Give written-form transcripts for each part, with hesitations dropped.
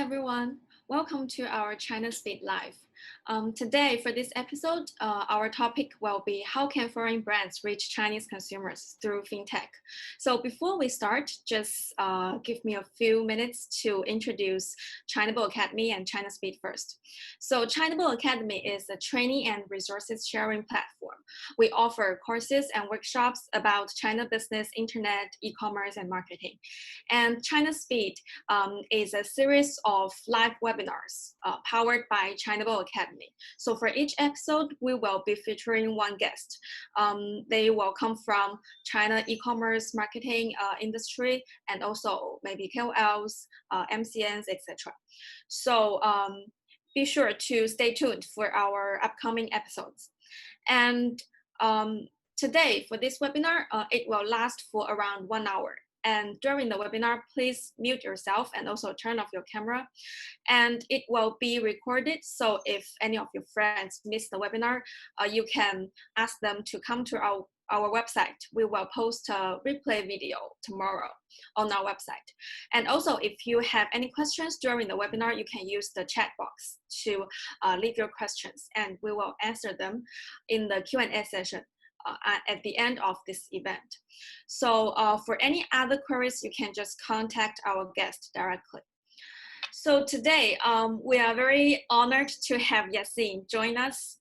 everyone. Welcome to our China Speed Live. Today, for this episode, our topic will be how can foreign brands reach Chinese consumers through fintech. So before we start, just give me a few minutes to introduce Chinable Academy and China Speed first. So Chinable Academy is a training and resources sharing platform. We offer courses and workshops about China business, internet, e-commerce, and marketing. And China Speed is a series of live webinars powered by Chinable Academy. So for each episode, we will be featuring one guest. They will come from China e-commerce marketing industry and also maybe KOLs, MCNs, etc. So be sure to stay tuned for our upcoming episodes. And today for this webinar, it will last for around 1 hour. And during the webinar, please mute yourself and also turn off your camera. And it will be recorded. So if any of your friends miss the webinar, you can ask them to come to our website. We will post a replay video tomorrow on our website. And also, if you have any questions during the webinar, you can use the chat box to leave your questions, and we will answer them in the Q&A session at the end of this event. So for any other queries, you can just contact our guest directly. So today, we are very honored to have Yassine join us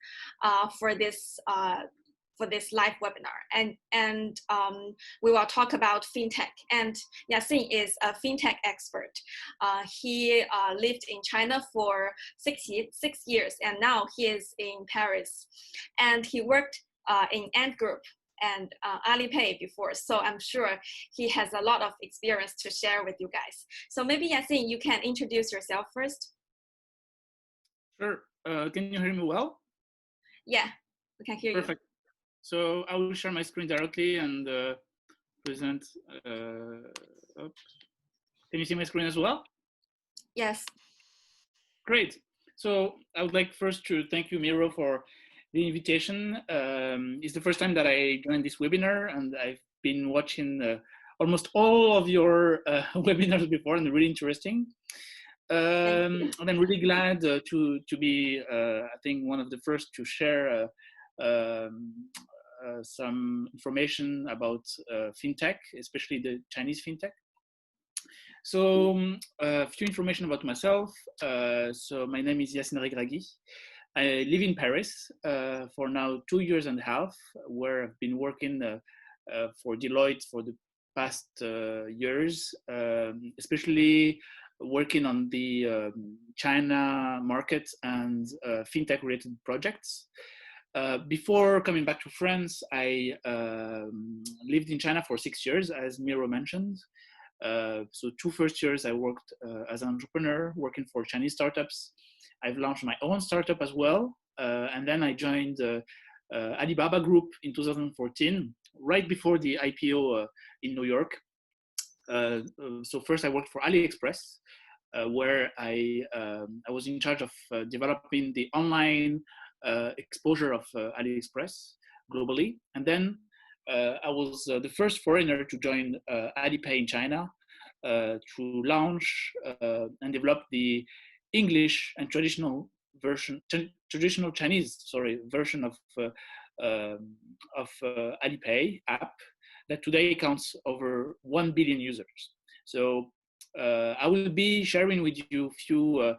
for this live webinar. And we will talk about fintech. And Yassine is a fintech expert. He lived in China for 6 years, and now he is in Paris. And he worked in Ant Group and Alipay before, so I'm sure he has a lot of experience to share with you guys. So maybe Yassine, you can introduce yourself first. Sure. Can you hear me well? Yeah, we can hear you. Perfect. So I will share my screen directly and present. Can you see my screen as well? Yes. Great. So I would like first to thank you, Miro, for the invitation. It's the first time that I joined this webinar, and I've been watching almost all of your webinars before, and they're really interesting. And I'm really glad to be, I think, one of the first to share some information about fintech, especially the Chinese fintech. So a few information about myself. So my name is Yassine Regragui. I live in Paris for now 2.5 years, where I've been working for Deloitte for the past years, especially working on the China market and fintech related projects. Before coming back to France, I lived in China for 6 years, as Miro mentioned. So 2 first years I worked as an entrepreneur, working for Chinese startups. I've launched my own startup as well. And then I joined Alibaba Group in 2014, right before the IPO in New York. So first I worked for AliExpress, where I was in charge of developing the online exposure of AliExpress globally. And then I was the first foreigner to join Alipay in China to launch and develop the English and traditional Chinese version of Alipay app that today counts over 1 billion users. So I will be sharing with you a few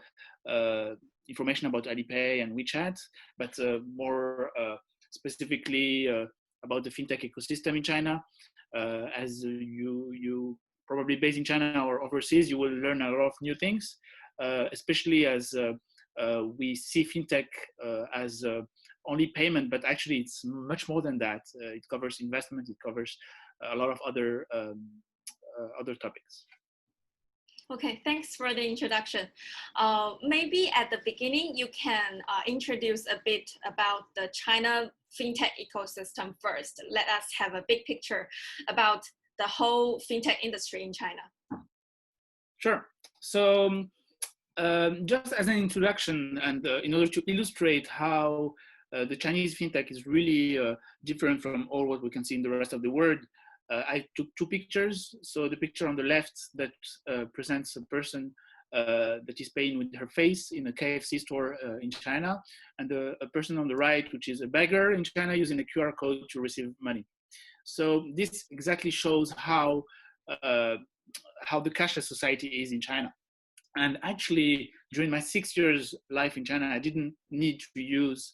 information about Alipay and WeChat, but more specifically about the fintech ecosystem in China. As you probably based in China or overseas, you will learn a lot of new things. Especially as we see fintech as only payment, but actually it's much more than that. It covers investment, it covers a lot of other topics. Okay, thanks for the introduction. Maybe at the beginning, you can introduce a bit about the China fintech ecosystem first. Let us have a big picture about the whole fintech industry in China. Sure. So just as an introduction, and in order to illustrate how the Chinese fintech is really different from all what we can see in the rest of the world, I took 2 pictures. So the picture on the left that presents a person that is paying with her face in a KFC store in China, and a person on the right, which is a beggar in China, using a QR code to receive money. So this exactly shows how the cashless society is in China. And actually, during my 6 years life in China, I didn't need to use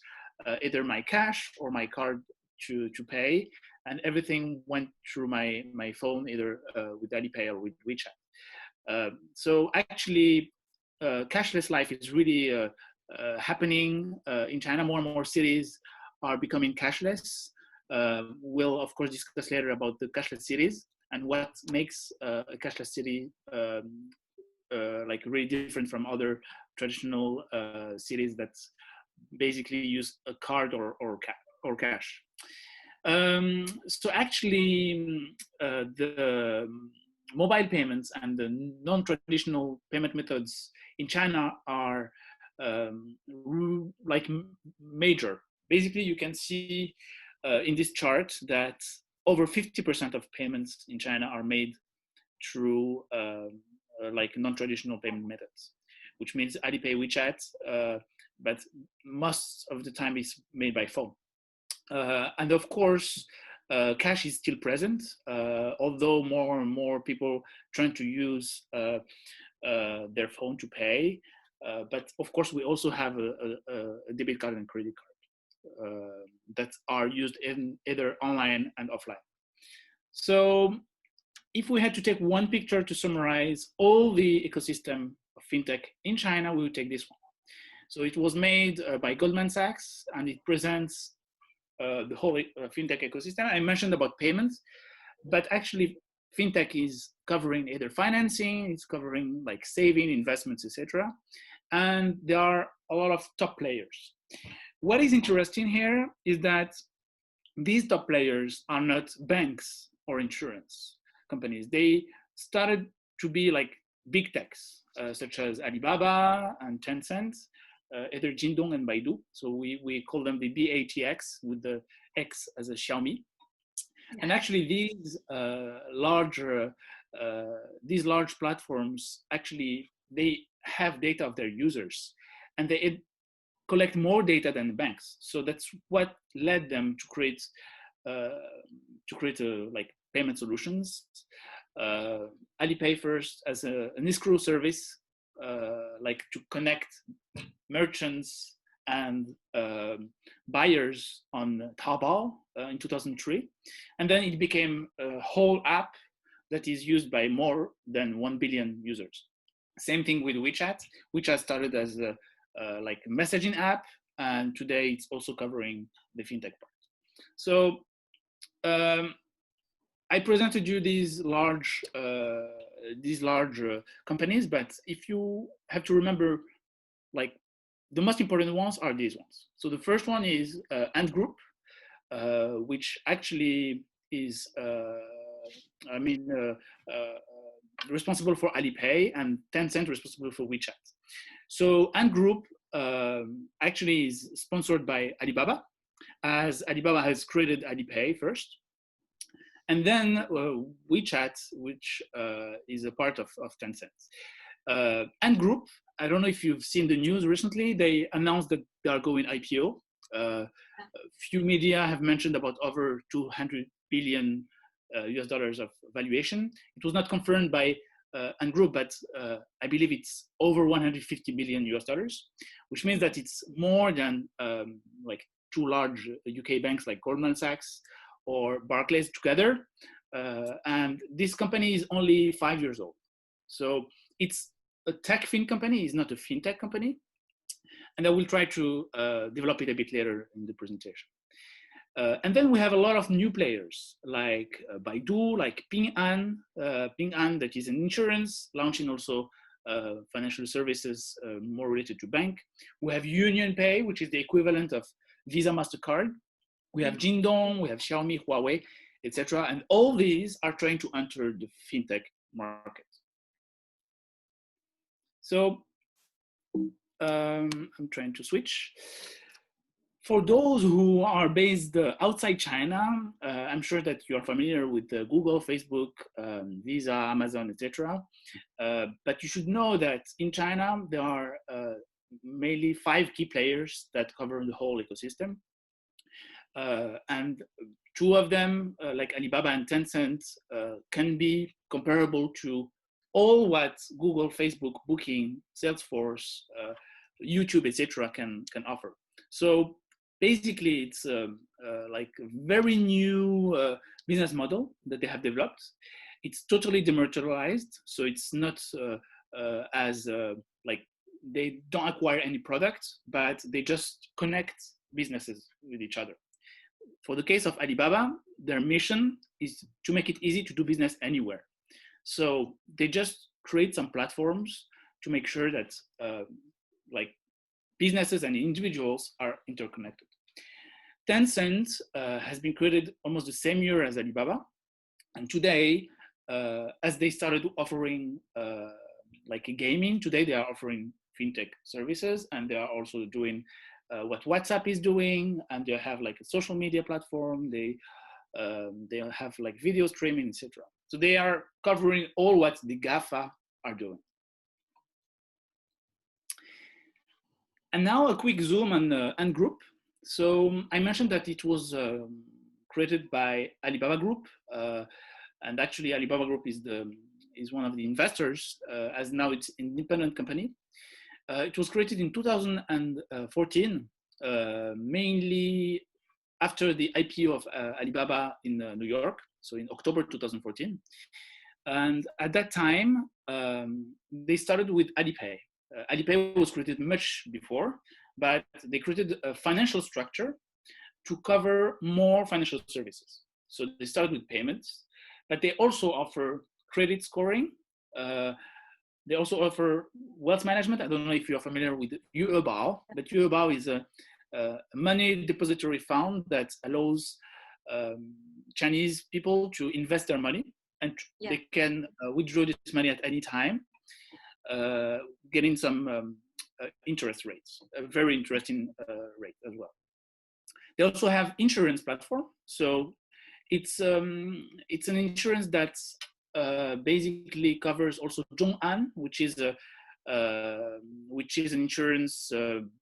either my cash or my card to pay, and everything went through my phone, either with Alipay or with WeChat. So actually, cashless life is really happening in China. More and more cities are becoming cashless. We'll of course discuss later about the cashless cities and what makes a cashless city like really different from other traditional cities that basically use a card or cash. So actually, the mobile payments and the non-traditional payment methods in China are like major. Basically, you can see in this chart that over 50% of payments in China are made through like non-traditional payment methods, which means Alipay WeChat, but most of the time it's made by phone. And of course, cash is still present, although more and more people trying to use their phone to pay. But of course, we also have a debit card and credit card that are used in either online and offline. So if we had to take one picture to summarize all the ecosystem of fintech in China, we would take this one. So it was made by Goldman Sachs, and it presents the whole fintech ecosystem. I mentioned about payments, but actually fintech is covering either financing, it's covering like saving, investments, etc. And there are a lot of top players. What is interesting here is that these top players are not banks or insurance companies. They started to be like big techs, such as Alibaba and Tencent, either Jingdong and Baidu. So we call them the BATX, with the X as a Xiaomi. Yeah. And actually these large platforms, actually, they have data of their users, and they collect more data than the banks. So that's what led them to create like payment solutions. Alipay first as an escrow service, like to connect merchants and buyers on Taobao in 2003. And then it became a whole app that is used by more than 1 billion users. Same thing with WeChat. WeChat started as a like a messaging app, and today it's also covering the fintech part. So I presented you these large companies, but if you have to remember, like the most important ones are these ones. So the first one is Ant Group, which actually is responsible for Alipay, and Tencent responsible for WeChat. So Ant Group actually is sponsored by Alibaba, as Alibaba has created Alipay first. And then WeChat, which is a part of Tencent. Ant Group, I don't know if you've seen the news recently, they announced that they are going IPO. A few media have mentioned about over 200 billion US dollars of valuation. It was not confirmed by Ant Group, but I believe it's over 150 billion US dollars, which means that it's more than like two large UK banks like Goldman Sachs or Barclays together. And this company is only 5 years old. So it's a tech fin company, it's not a fintech company. And I will try to develop it a bit later in the presentation. And then we have a lot of new players like Baidu, like Ping An, that is an insurance, launching also financial services more related to bank. We have Union Pay, which is the equivalent of Visa, MasterCard. We have Jingdong, we have Xiaomi, Huawei, etc. And all these are trying to enter the fintech market. So I'm trying to switch. For those who are based outside China, I'm sure that you are familiar with Google, Facebook, Visa, Amazon, etc. But you should know that in China, there are mainly 5 key players that cover the whole ecosystem. And 2 of them, like Alibaba and Tencent, can be comparable to all what Google, Facebook, Booking, Salesforce, YouTube, etc. can offer. So basically, it's like a very new business model that they have developed. It's totally dematerialized, so it's not as like they don't acquire any products, but they just connect businesses with each other. For the case of Alibaba, their mission is to make it easy to do business anywhere. So they just create some platforms to make sure that like businesses and individuals are interconnected. Tencent has been created almost the same year as Alibaba. And today, as they started offering like a gaming, today they are offering fintech services, and they are also doing what WhatsApp is doing, and they have like a social media platform. They have like video streaming, etc. So they are covering all what the GAFA are doing. And now a quick zoom on Ant Group. So I mentioned that it was created by Alibaba Group, and actually Alibaba Group is one of the investors, as now it's an independent company. It was created in 2014, mainly after the IPO of Alibaba in New York, so in October 2014. And at that time, they started with Alipay. Alipay was created much before, but they created a financial structure to cover more financial services. So they started with payments, but they also offer credit scoring. They also offer wealth management. I don't know if you're familiar with Yuebao, but Yuebao is a money depository fund that allows Chinese people to invest their money, and they can withdraw this money at any time, getting some interest rates, a very interesting rate as well. They also have insurance platform. So it's an insurance that basically covers also Zhong'an, which is an insurance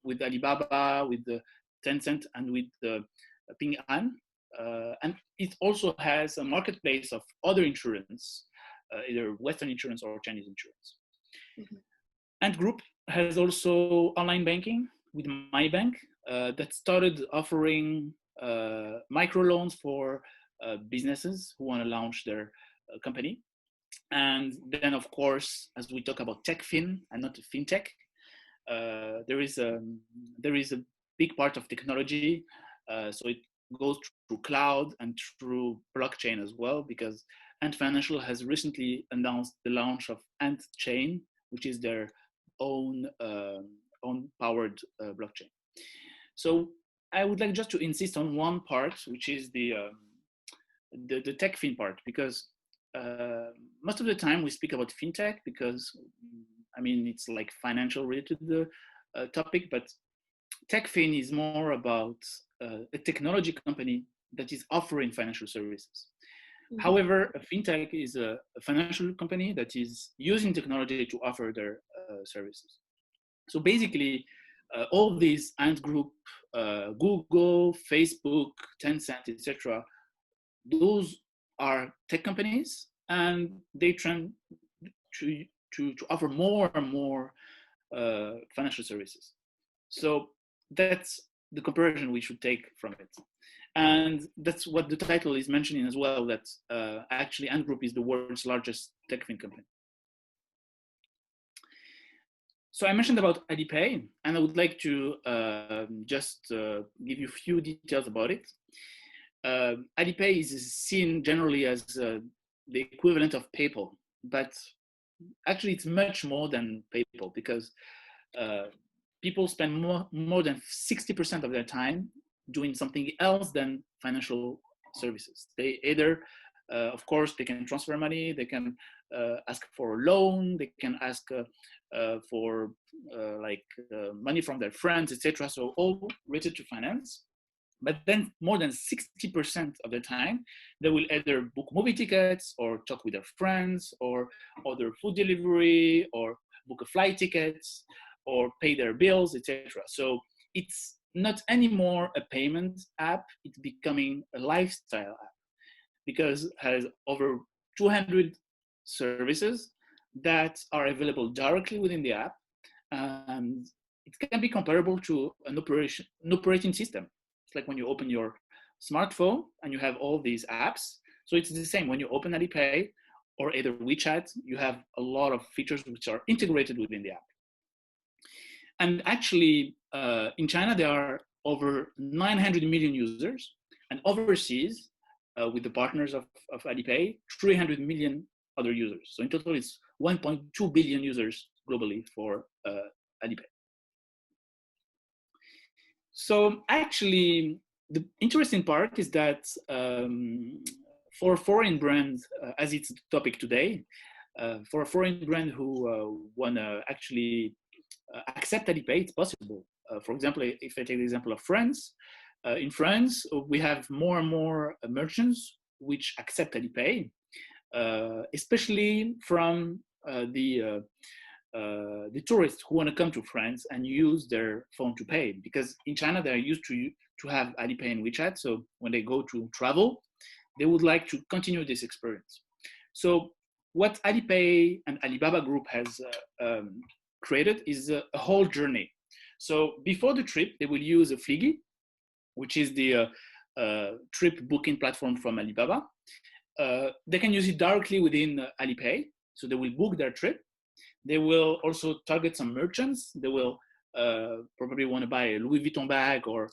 with Alibaba, with the Tencent, and with the Ping An. And it also has a marketplace of other insurance, either Western insurance or Chinese insurance. Mm-hmm. Ant Group has also online banking with MyBank that started offering microloans for businesses who want to launch their company. And then, of course, as we talk about TechFin and not FinTech, there is a big part of technology. So it goes through cloud and through blockchain as well, because Ant Financial has recently announced the launch of Ant Chain, which is their own powered blockchain. So I would like just to insist on one part, which is the TechFin part, because most of the time we speak about fintech because, I mean, it's like financial related topic, but TechFin is more about a technology company that is offering financial services. Mm-hmm. However, a fintech is a financial company that is using technology to offer their services. So basically, all these Ant Group, Google, Facebook, Tencent, etc., those are tech companies, and they try to offer more and more financial services. So that's the comparison we should take from it. And that's what the title is mentioning as well, that actually Ant Group is the world's largest TechFin company. So I mentioned about Alipay, and I would like to just give you a few details about it. Alipay is seen generally as the equivalent of PayPal, but actually it's much more than PayPal, because people spend more than 60% of their time doing something else than financial services. They either, of course, they can transfer money, they can ask for a loan, they can ask for money from their friends, etc. So all related to finance. But then more than 60% of the time, they will either book movie tickets or talk with their friends or order food delivery or book a flight tickets or pay their bills, etc. So it's not anymore a payment app, it's becoming a lifestyle app because it has over 200 services that are available directly within the app. And it can be comparable to an operating system. It's like when you open your smartphone and you have all these apps. So it's the same when you open Alipay or either WeChat, you have a lot of features which are integrated within the app. And actually, in China, there are over 900 million users, and overseas, with the partners of Alipay, 300 million other users. So in total, it's 1.2 billion users globally for Alipay. So actually, the interesting part is that for foreign brands, as it's the topic today, for a foreign brand who want to actually accept Alipay, it's possible. For example, if I take the example of France, in France, we have more and more merchants which accept Alipay, especially from the tourists who want to come to France and use their phone to pay. Because in China, they're used to have Alipay and WeChat. So when they go to travel, they would like to continue this experience. So what Alipay and Alibaba Group has created is a whole journey. So before the trip, they will use a Fliggy, which is the trip booking platform from Alibaba. They can use it directly within Alipay. So they will book their trip. They will also target some merchants. They will probably want to buy a Louis Vuitton bag or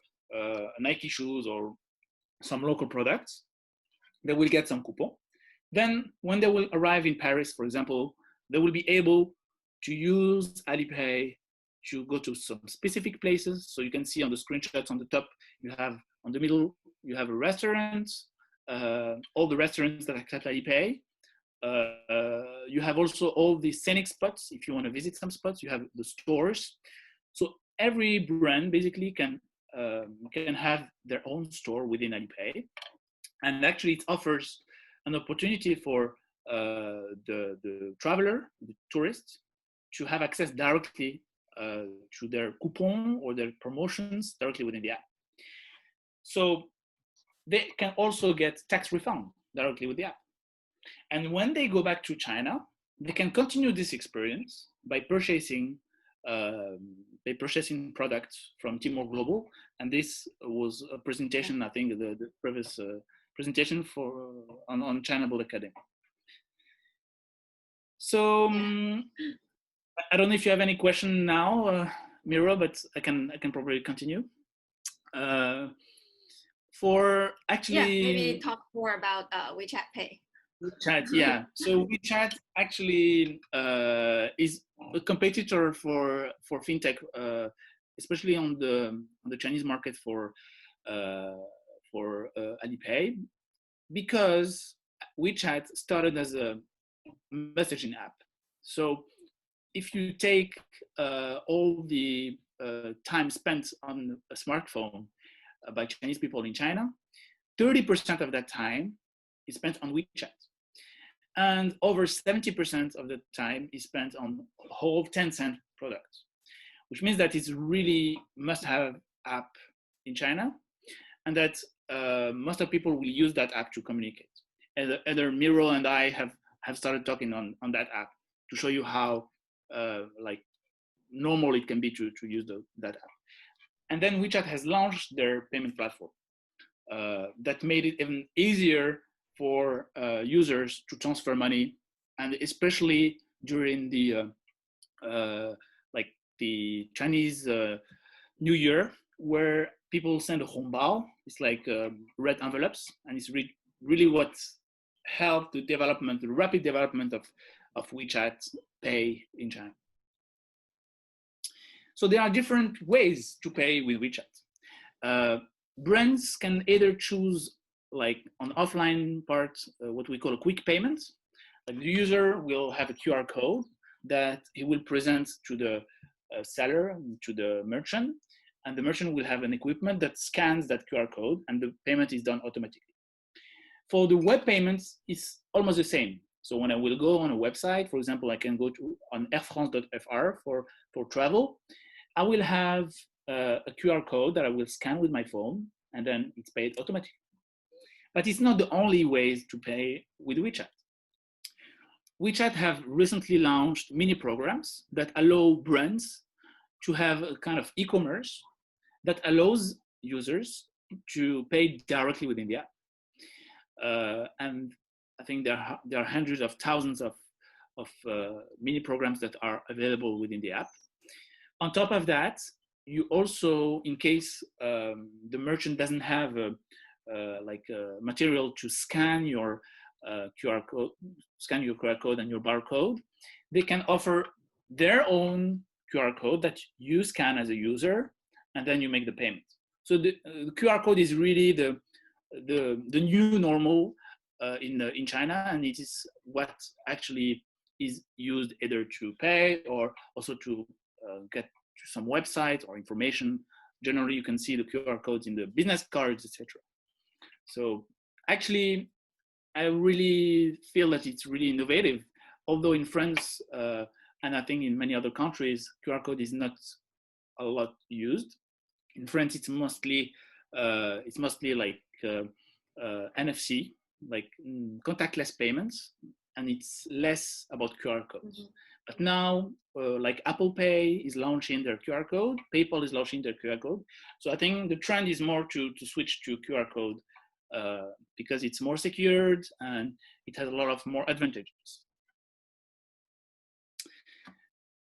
Nike shoes or some local products. They will get some coupon. Then when they will arrive in Paris, for example, they will be able to use Alipay to go to some specific places. So you can see on the screenshots on the top, you have on the middle, you have a restaurant, all the restaurants that accept Alipay. You have also all the scenic spots. If you want to visit some spots, you have the stores. So every brand basically can have their own store within Alipay. And actually it offers an opportunity for the traveler, the tourist, to have access directly to their coupon or their promotions directly within the app. So they can also get tax refund directly with the app. And when they go back to China, they can continue this experience by purchasing products from Timor Global. And this was a presentation, I think, the previous presentation on China Bold Academy. So I don't know if you have any question now, Miro, but I can probably continue. For actually, maybe talk more about WeChat Pay. WeChat, yeah. So WeChat actually is a competitor for fintech, especially on the Chinese market for Alipay, because WeChat started as a messaging app. So if you take all the time spent on a smartphone by Chinese people in China, 30% of that time is spent on WeChat. And over 70% of the time is spent on whole Tencent products, which means that it's really must-have app in China, and that most of people will use that app to communicate. Either Miro and I have started talking on that app to show you how like normal it can be to use that app. And then WeChat has launched their payment platform that made it even easier for users to transfer money, and especially during the Chinese New Year, where people send a hongbao. It's like red envelopes, and it's really what helped the rapid development of WeChat Pay in China. So there are different ways to pay with WeChat. Brands can either choose, like on offline part, what we call a quick payment, Like the user will have a QR code that he will present to the seller, to the merchant, and the merchant will have an equipment that scans that QR code and the payment is done automatically. For the web payments, it's almost the same. So when I will go on a website, for example, I can go to on airfrance.fr for travel, I will have a QR code that I will scan with my phone and then it's paid automatically. But it's not the only ways to pay with WeChat. WeChat have recently launched mini programs that allow brands to have a kind of e-commerce that allows users to pay directly within the app. And I think there are hundreds of thousands of mini programs that are available within the app. On top of that, you also, in case the merchant doesn't have material to scan your QR code, and your barcode, they can offer their own QR code that you scan as a user, and then you make the payment. So the QR code is really the new normal in China, and it is what actually is used either to pay or also to get to some website or information. Generally, you can see the QR codes in the business cards, etc. So actually, I really feel that it's really innovative. Although in France, and I think in many other countries, QR code is not a lot used. In France, it's mostly like NFC, like contactless payments, and it's less about QR codes. Mm-hmm. But now, like Apple Pay is launching their QR code, PayPal is launching their QR code. So I think the trend is more to switch to QR code because it's more secured and it has a lot of more advantages.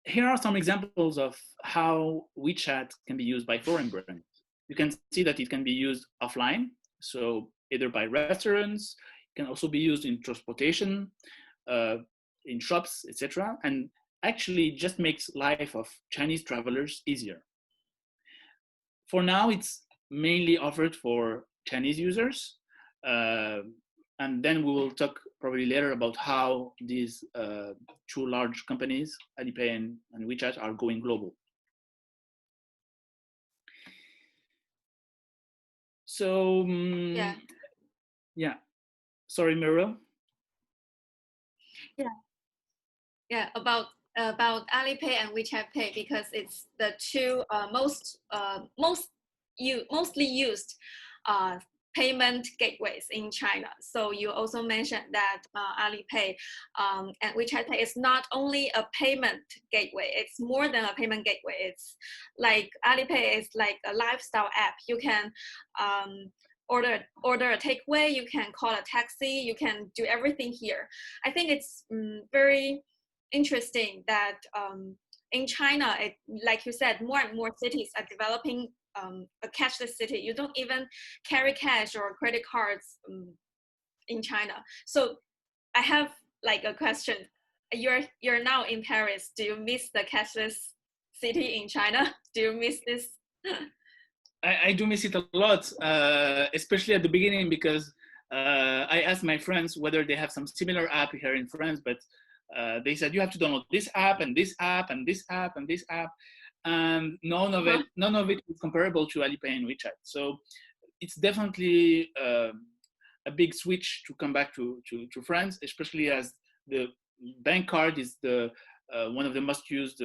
Here are some examples of how WeChat can be used by foreign brands. You can see that it can be used offline, so either by restaurants, it can also be used in transportation, in shops, etc. And actually just makes life of Chinese travelers easier. For now, it's mainly offered for Chinese users. And then we will talk probably later about how these two large companies, Alipay and WeChat, are going global. So, yeah. Sorry, Muriel. Yeah, about Alipay and WeChat Pay, because it's the two mostly used payment gateways in China. So you also mentioned that Alipay and WeChat Pay is not only a payment gateway, it's more than a payment gateway. It's like Alipay is like a lifestyle app. You can order a takeaway, you can call a taxi, you can do everything here. I think it's very interesting that in China, like you said, more and more cities are developing a cashless city. You don't even carry cash or credit cards in China. So I have like a question. You're now in Paris. Do you miss the cashless city in China? Do you miss this? I do miss it a lot, especially at the beginning, because I asked my friends whether they have some similar app here in France, but they said you have to download this app and this app and this app and this app, and none of it is comparable to Alipay and WeChat. So it's definitely a big switch to come back to France, especially as the bank card is the one of the most used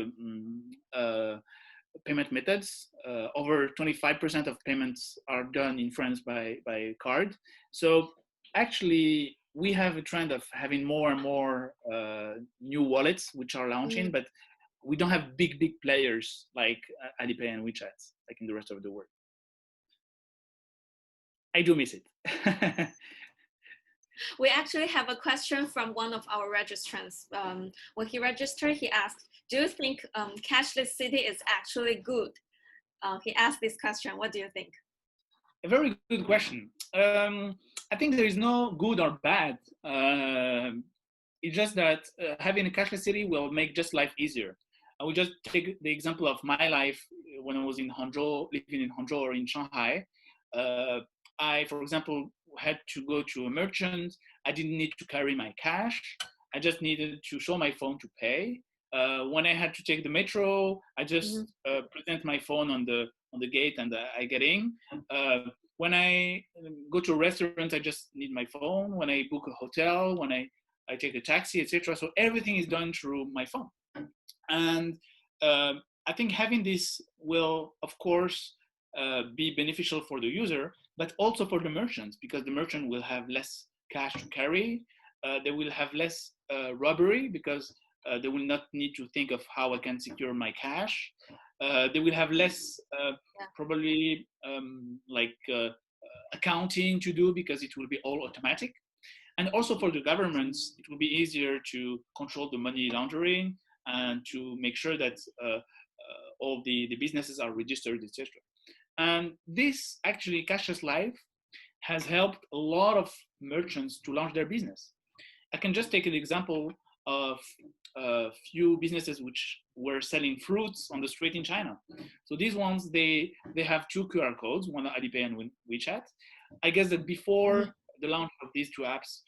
payment methods. Over 25% of payments are done in France by card. So actually, we have a trend of having more and more new wallets which are launching, but we don't have big players like Alipay and WeChat, like in the rest of the world. I do miss it. We actually have a question from one of our registrants. When he registered, he asked, do you think cashless city is actually good? He asked this question. What do you think? A very good question. I think there is no good or bad. It's just that having a cashless city will make just life easier. I will just take the example of my life when I was in Hangzhou, living in Hangzhou or in Shanghai. I, for example, had to go to a merchant. I didn't need to carry my cash. I just needed to show my phone to pay. When I had to take the metro, I just present my phone on the gate and I get in. When I go to a restaurant, I just need my phone. When I book a hotel, when I take a taxi, etc. So everything is done through my phone. And I think having this will, of course, be beneficial for the user, but also for the merchants, because the merchant will have less cash to carry. They will have less robbery because they will not need to think of how I can secure my cash. They will have less probably accounting to do because it will be all automatic. And also for the governments, it will be easier to control the money laundering and to make sure that all the businesses are registered, etc. And this actually, Cashless Life has helped a lot of merchants to launch their business. I can just take an example of a few businesses which were selling fruits on the street in China. So these ones, they have two QR codes, one Alipay and WeChat. I guess that before the launch of these two apps,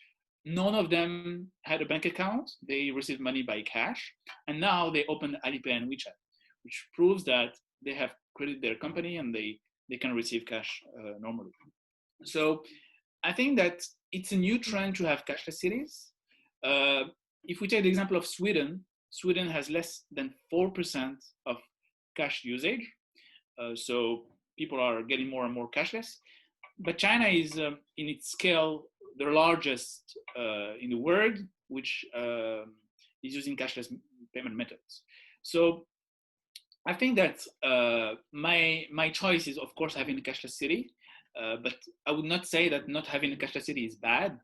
none of them had a bank account. They received money by cash. And now they opened Alipay and WeChat, which proves that they have credited their company and they can receive cash normally. So I think that it's a new trend to have cashless cities. If we take the example of Sweden, Sweden has less than 4% of cash usage. So people are getting more and more cashless. But China is, in its scale, the largest in the world, which is using cashless payment methods. So I think that my choice is, of course, having a cashless city. But I would not say that not having a cashless city is bad.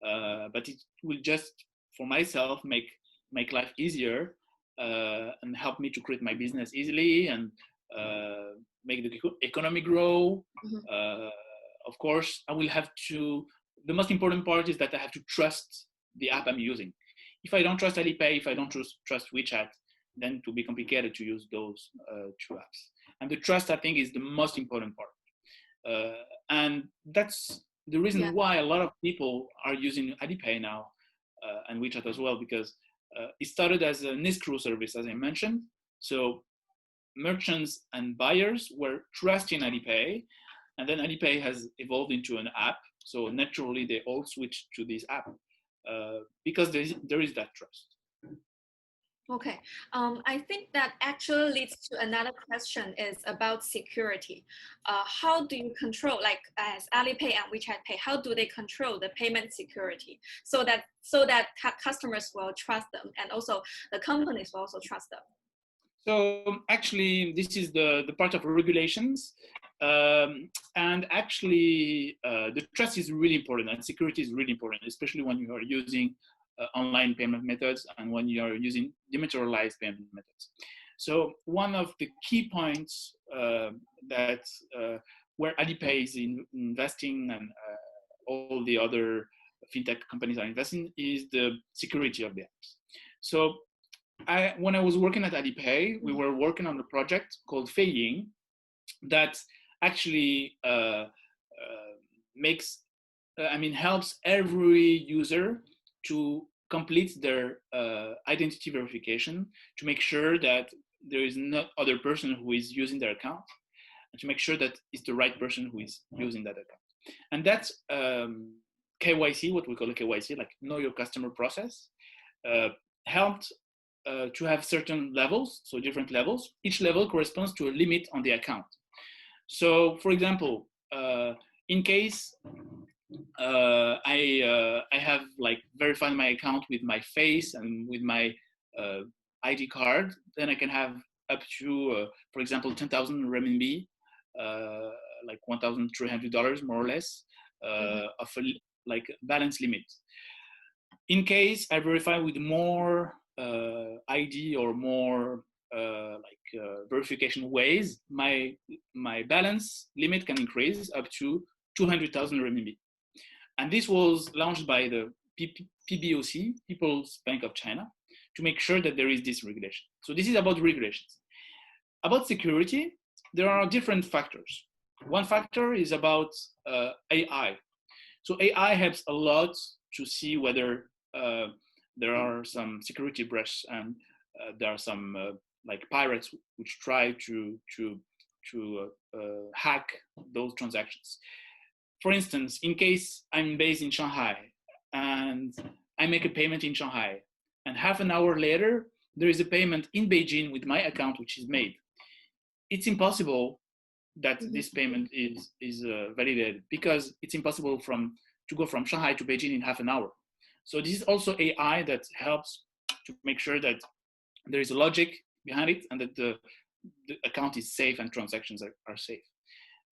But it will just, for myself, make life easier and help me to create my business easily and make the economy grow. Of course, I will have to, the most important part is that I have to trust the app I'm using. If I don't trust Alipay, if I don't trust WeChat, then it will be complicated to use those two apps. And the trust, I think, is the most important part. And that's the reason why a lot of people are using Alipay now and WeChat as well, because it started as an escrow service, as I mentioned. So merchants and buyers were trusting Alipay, and then Alipay has evolved into an app. So naturally, they all switched to this app because there is that trust. Okay, I think that actually leads to another question is about security. How do you control, like as Alipay and WeChat Pay, how do they control the payment security so that customers will trust them and also the companies will also trust them? So actually, this is the part of regulations. And actually, the trust is really important and security is really important, especially when you are using online payment methods and when you are using dematerialized payment methods. So one of the key points that where Alipay is investing and all the other fintech companies are investing is the security of the apps. So when I was working at Alipay, we were working on a project called Feiying that actually helps every user to complete their identity verification to make sure that there is not other person who is using their account, and to make sure that it's the right person who is using that account. And that's KYC, what we call a KYC, like know your customer process, helped to have certain levels, so different levels. Each level corresponds to a limit on the account. So, for example, in case I have like verified my account with my face and with my ID card, then I can have up to, for example, 10,000 renminbi, like $1,300 more or less, of a like balance limit. In case I verify with more ID or more verification ways, my balance limit can increase up to 200,000 renminbi. And this was launched by the PBOC, People's Bank of China, to make sure that there is this regulation. So this is about regulations. About security, there are different factors. One factor is about AI. So AI helps a lot to see whether there are some security breaches, and there are some like pirates which try to hack those transactions. For instance, in case I'm based in Shanghai and I make a payment in Shanghai, and half an hour later there is a payment in Beijing with my account which is made, it's impossible that this payment is validated, because it's impossible to go from Shanghai to Beijing in half an hour. So this is also AI that helps to make sure that there is a logic behind it, and that the account is safe and transactions are safe.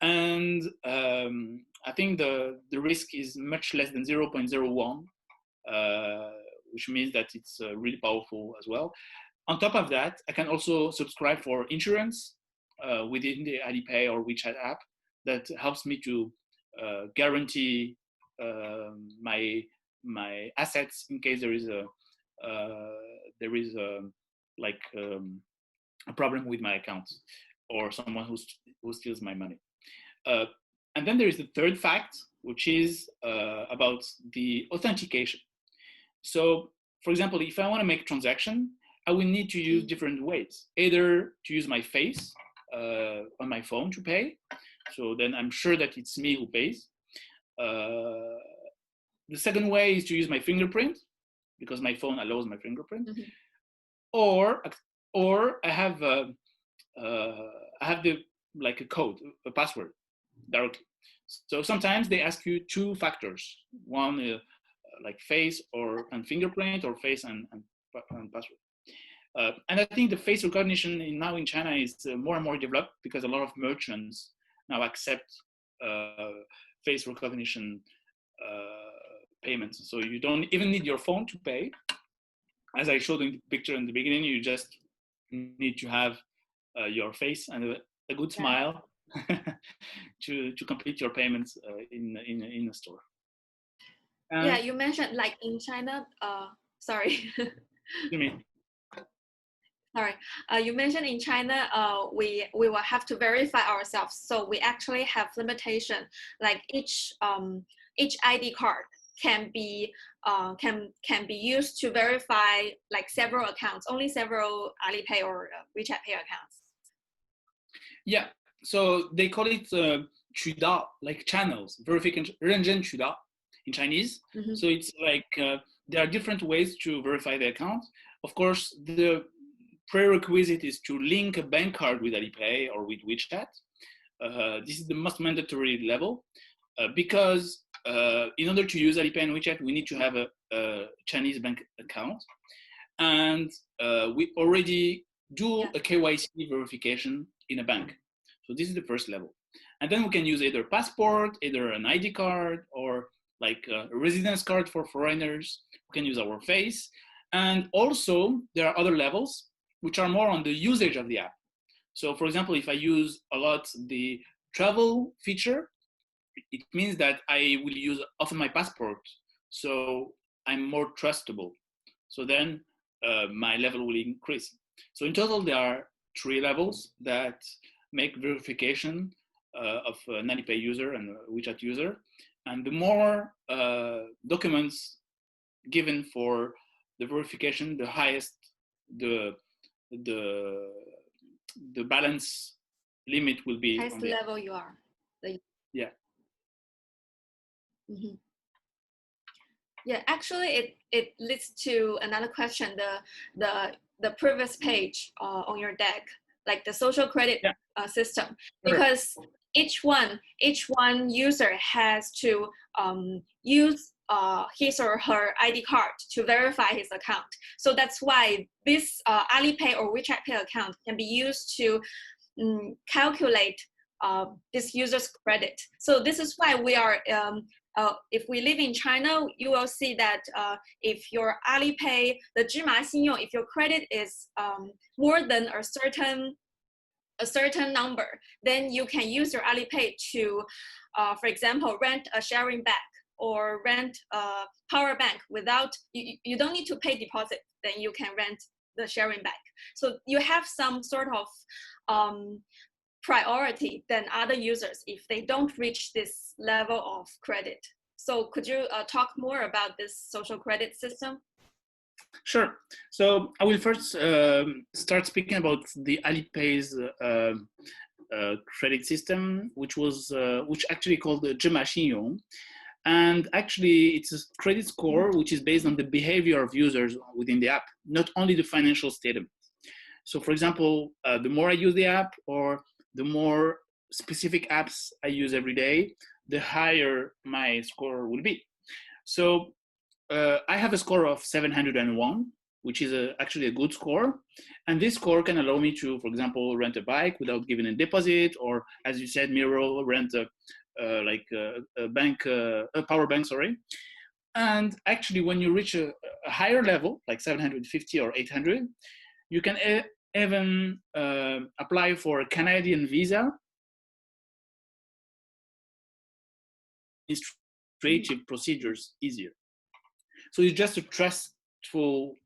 And I think the risk is much less than 0.01, which means that it's really powerful as well. On top of that, I can also subscribe for insurance within the Alipay or WeChat app that helps me to guarantee my assets in case there is a problem with my account, or someone who steals my money. And then there is the third fact, which is about the authentication. So, for example, if I want to make a transaction, I will need to use different ways. Either to use my face on my phone to pay, so then I'm sure that it's me who pays. The second way is to use my fingerprint, because my phone allows my fingerprint. Or I have a code, a password directly. So sometimes they ask you two factors: one like face and fingerprint, or face and password. And I think the face recognition now in China is more and more developed, because a lot of merchants now accept face recognition payments. So you don't even need your phone to pay. As I showed in the picture in the beginning, you just need to have your face and a good smile to complete your payments in a store. Yeah, you mentioned like in China. Sorry. You mean? Sorry, you mentioned in China, we will have to verify ourselves. So we actually have limitation. Like each ID card can be used to verify like several accounts, only several Alipay or WeChat Pay accounts. Yeah. So they call it "渠道", like channels, verification, 认证渠道 in Chinese. So it's like there are different ways to verify the account. Of course, the prerequisite is to link a bank card with Alipay or with WeChat. This is the most mandatory level, because in order to use Alipay and WeChat, we need to have a Chinese bank account. And we already do a KYC verification in a bank. So this is the first level. And then we can use either passport, either an ID card, or like a residence card for foreigners. We can use our face. And also there are other levels which are more on the usage of the app. So for example, if I use a lot the travel feature, it means that I will use often my passport. So I'm more trustable. So then my level will increase. So in total, there are 3 levels that make verification of an Alipay user and a WeChat user. And the more documents given for the verification, the highest the balance limit will be. Highest level you are. Yeah. Yeah, actually, it leads to another question. The previous page on your deck, like the social credit system, because each one user has to use his or her ID card to verify his account. So that's why this Alipay or WeChat Pay account can be used to calculate this user's credit. So this is why we are, if we live in China, you will see that if your Alipay, the 芝麻信用, if your credit is more than a certain number, then you can use your Alipay to, for example, rent a sharing bag or rent a power bank without, you don't need to pay deposit, then you can rent the sharing bag. So you have some sort of priority than other users if they don't reach this level of credit. So could you talk more about this social credit system? Sure. So I will first start speaking about the Alipay's credit system, which actually called the Zhima. And actually, it's a credit score which is based on the behavior of users within the app, not only the financial statement. So, for example, the more I use the app or the more specific apps I use every day, the higher my score will be. So, I have a score of 701, which is actually a good score. And this score can allow me to, for example, rent a bike without giving a deposit, or as you said, Miro, rent a power bank, sorry. And actually, when you reach a higher level, like 750 or 800, you can even apply for a Canadian visa. Administrative procedures easier. So it's just a trustful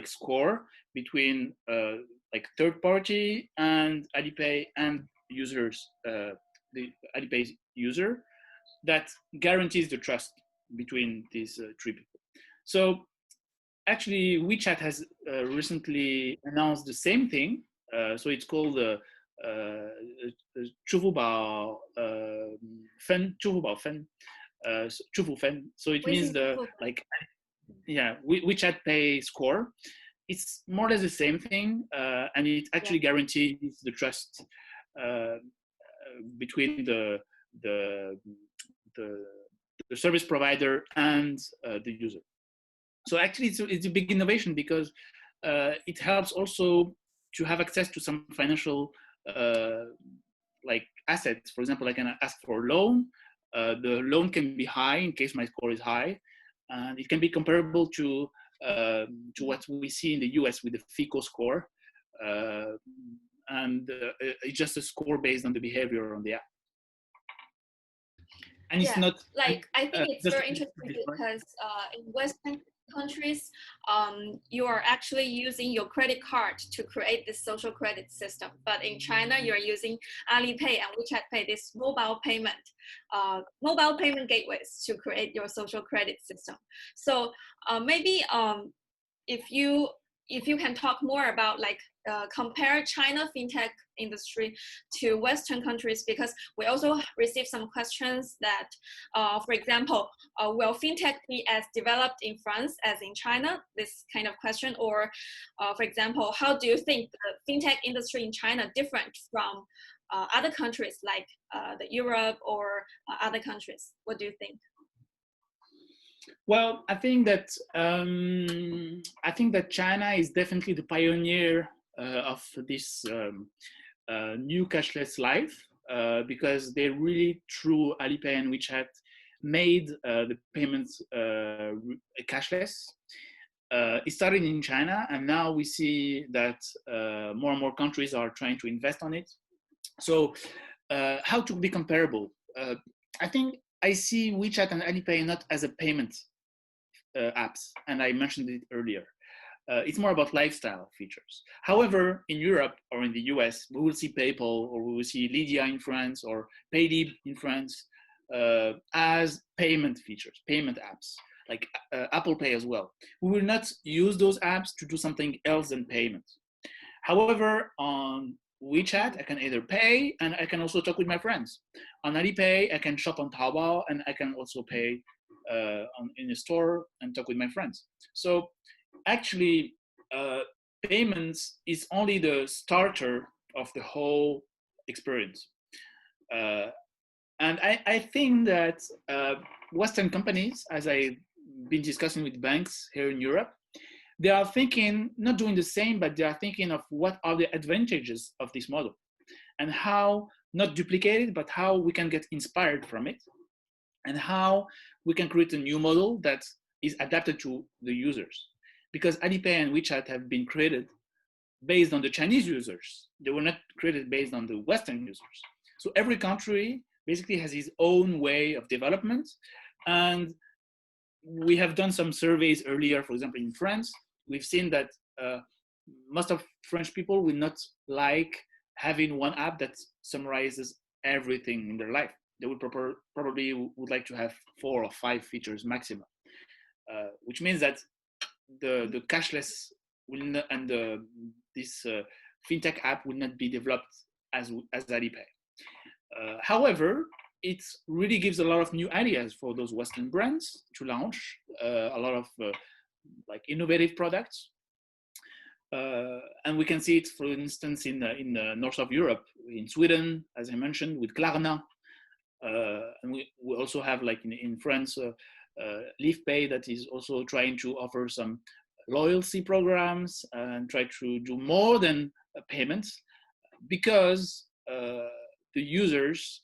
score between like third party and Alipay and users, the Alipay user, that guarantees the trust between these three people. So actually, WeChat has recently announced the same thing. So it's called 支付宝分支付宝分支付分. So it means the like WeChat Pay score. It's more or less the same thing, and it actually guarantees the trust between the service provider and the user. So actually, it's a big innovation because it helps also to have access to some financial like assets. For example, I can ask for a loan. The loan can be high in case my score is high, and it can be comparable to what we see in the US with the FICO score, and it's just a score based on the behavior on the app. And it's not like I think it's very interesting because in Western countries, you are actually using your credit card to create this social credit system. But in China, you're using Alipay and WeChat Pay, this mobile payment gateways to create your social credit system. So maybe if you can talk more about like compare China fintech industry to Western countries, because we also received some questions that, for example, will fintech be as developed in France as in China? This kind of question, or for example, how do you think the fintech industry in China different from other countries like the Europe or other countries? What do you think? Well, I think that China is definitely the pioneer of this new cashless life because they really, through Alipay and WeChat, made the payments cashless. It started in China, and now we see that more and more countries are trying to invest on it. So, how to be comparable? I think I see WeChat and Alipay not as a payment apps, and I mentioned it earlier. It's more about lifestyle features. However, in Europe or in the US, we will see PayPal or we will see Lydia in France or Paylib in France as payment features, payment apps, like Apple Pay as well. We will not use those apps to do something else than payment. However, on WeChat, I can either pay and I can also talk with my friends. On Alipay, I can shop on Taobao and I can also pay in a store and talk with my friends. So actually, payments is only the starter of the whole experience. And I think that Western companies, as I've been discussing with banks here in Europe, they are thinking, not doing the same, but they are thinking of what are the advantages of this model and how, not duplicate it, but how we can get inspired from it and how we can create a new model that is adapted to the users. Because Alipay and WeChat have been created based on the Chinese users. They were not created based on the Western users. So every country basically has its own way of development. And we have done some surveys earlier, for example, in France. We've seen that most of French people will not like having one app that summarizes everything in their life. They would probably would like to have 4 or 5 features maximum, which means that the cashless will not, and this fintech app will not be developed as Alipay. However, it really gives a lot of new ideas for those Western brands to launch a lot of like innovative products. And we can see it, for instance, in the north of Europe, in Sweden, as I mentioned, with Klarna. And we also have, like in France, Alipay that is also trying to offer some loyalty programs and try to do more than payments, because the users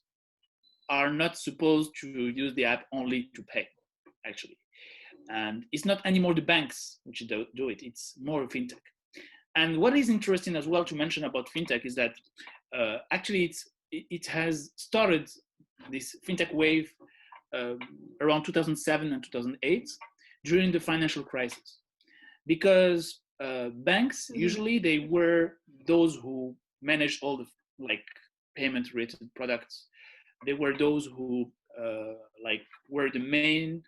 are not supposed to use the app only to pay, actually. And it's not anymore the banks which do it, it's more fintech. And what is interesting as well to mention about fintech is that actually it has started this fintech wave around 2007 and 2008 during the financial crisis, because banks usually they were those who managed all the like payment related products. They were those who like were the main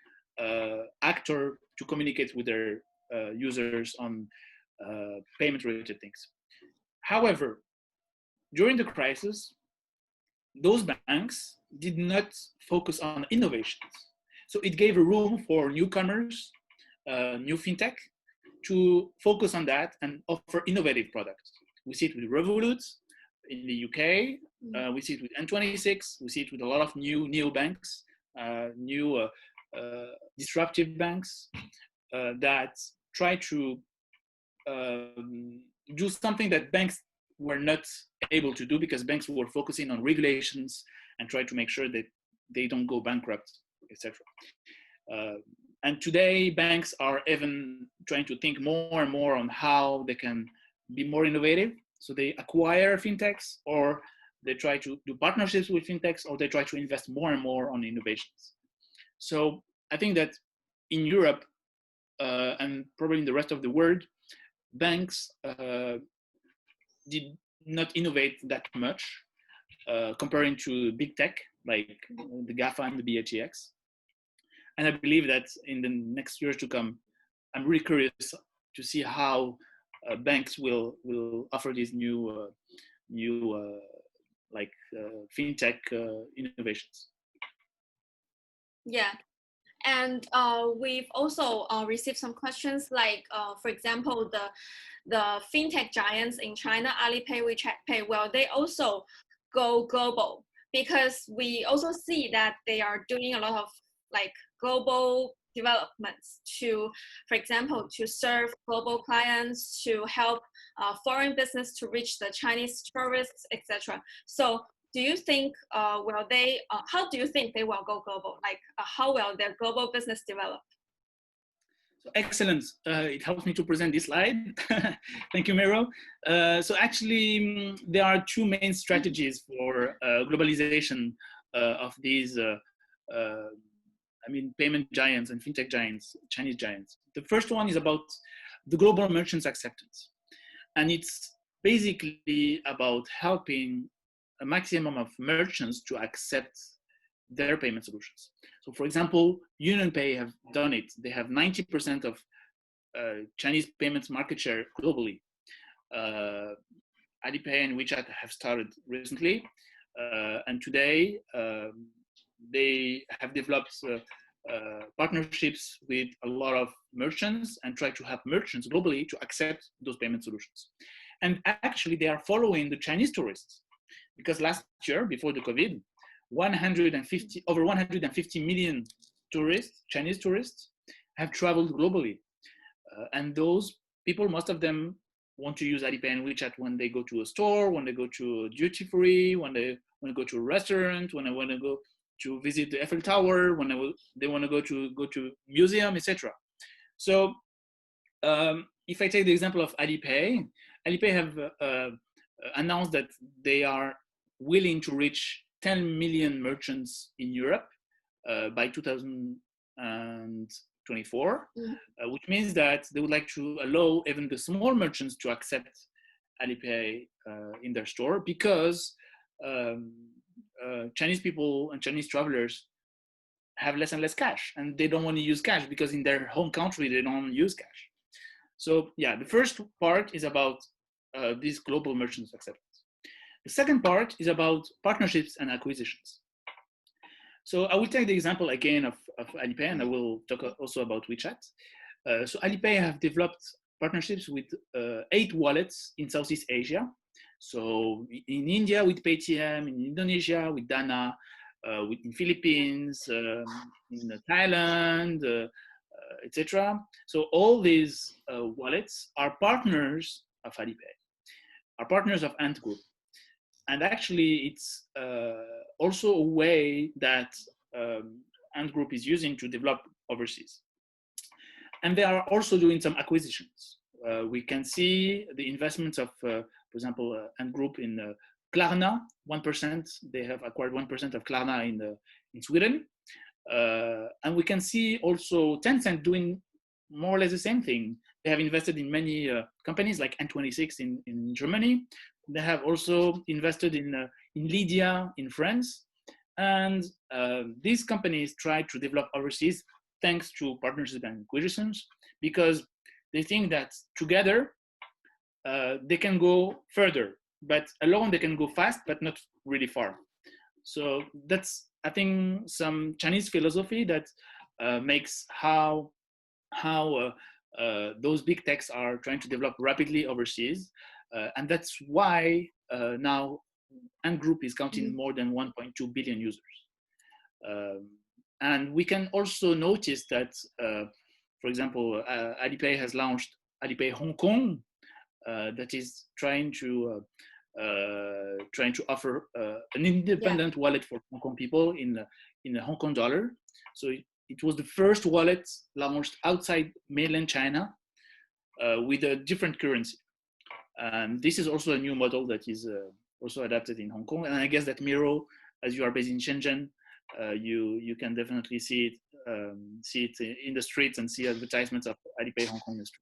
actor to communicate with their users on payment related things. However, during the crisis, those banks did not focus on innovations. So it gave a room for newcomers, new fintech, to focus on that and offer innovative products. We see it with Revolut in the UK. We see it with N26. We see it with a lot of new neobanks, new disruptive banks that try to do something that banks were not able to do, because banks were focusing on regulations and try to make sure that they don't go bankrupt, etc. And today, banks are even trying to think more and more on how they can be more innovative. So they acquire fintechs, or they try to do partnerships with fintechs, or they try to invest more and more on innovations. So I think that in Europe and probably in the rest of the world, banks did not innovate that much comparing to big tech like the GAFA and the BATX. And I believe that in the next years to come, I'm really curious to see how banks will offer these new fintech innovations. Yeah. And we've also received some questions like, for example, the fintech giants in China, Alipay, WeChat Pay, well, they also go global, because we also see that they are doing a lot of like global developments to, for example, to serve global clients, to help foreign business to reach the Chinese tourists, etc. So do you think, how do you think they will go global? Like, how will their global business develop? So excellent. It helps me to present this slide. Thank you, Miro. So actually, there are two main strategies for globalization of these, payment giants and fintech giants, Chinese giants. The first one is about the global merchants acceptance. And it's basically about helping a maximum of merchants to accept their payment solutions. So for example, UnionPay have done it. They have 90% of Chinese payments market share globally. Alipay and WeChat have started recently. And today, they have developed partnerships with a lot of merchants and try to help merchants globally to accept those payment solutions. And actually, they are following the Chinese tourists, because last year, before the COVID, over 150 million tourists, Chinese tourists, have traveled globally. And those people, most of them want to use Alipay and WeChat when they go to a store, when they go to a duty free, when they want to go to a restaurant, when they want to go to visit the Eiffel Tower, when they want to go to museum, etc. So if I take the example of Alipay have announced that they are willing to reach 10 million merchants in Europe by 2024, which means that they would like to allow even the small merchants to accept Alipay in their store, because Chinese people and Chinese travelers have less and less cash, and they don't want to use cash because in their home country they don't use cash. So yeah, the first part is about this global merchants acceptance. The second part is about partnerships and acquisitions. So I will take the example again of Alipay, and I will talk also about WeChat. So Alipay have developed partnerships with 8 wallets in Southeast Asia. So in India with Paytm, in Indonesia with Dana, in Philippines, in Thailand, etc. So all these wallets are partners of Alipay, are partners of Ant Group. And actually, it's also a way that Ant Group is using to develop overseas. And they are also doing some acquisitions. We can see the investments of, for example, Ant Group in Klarna, 1%. They have acquired 1% of Klarna in Sweden. And we can see also Tencent doing more or less the same thing. They have invested in many companies like N26 in Germany. They have also invested in Lydia in France. And these companies try to develop overseas thanks to partnerships and acquisitions, because they think that together they can go further, but alone they can go fast, but not really far. So that's, I think, some Chinese philosophy that makes how those big techs are trying to develop rapidly overseas. And that's why now Ant Group is counting more than 1.2 billion users. And we can also notice that, for example, Alipay has launched Alipay Hong Kong, that is trying to offer an independent wallet for Hong Kong people in a Hong Kong dollar. So it was the first wallet launched outside mainland China with a different currency. And this is also a new model that is also adapted in Hong Kong. And I guess that Miro, as you are based in Shenzhen, you can definitely see it in the streets and see advertisements of Alipay Hong Kong in the street.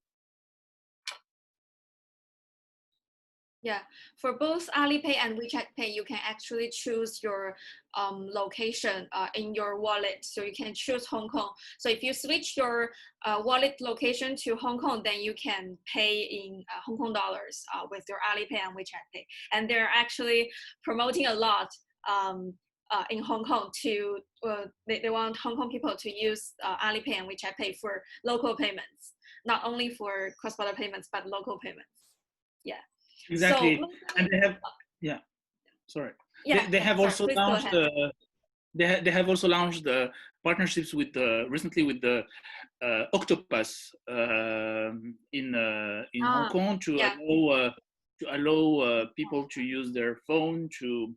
Yeah, for both Alipay and WeChat Pay, you can actually choose your location in your wallet. So you can choose Hong Kong. So if you switch your wallet location to Hong Kong, then you can pay in Hong Kong dollars with your Alipay and WeChat Pay. And they're actually promoting a lot in Hong Kong to, they want Hong Kong people to use Alipay and WeChat Pay for local payments, not only for cross-border payments, but local payments. Yeah. Exactly. So, and they have, yeah, sorry. Yeah, they have also launched they have also launched partnerships with recently with the Octopus in Hong Kong to allow people to use their phone to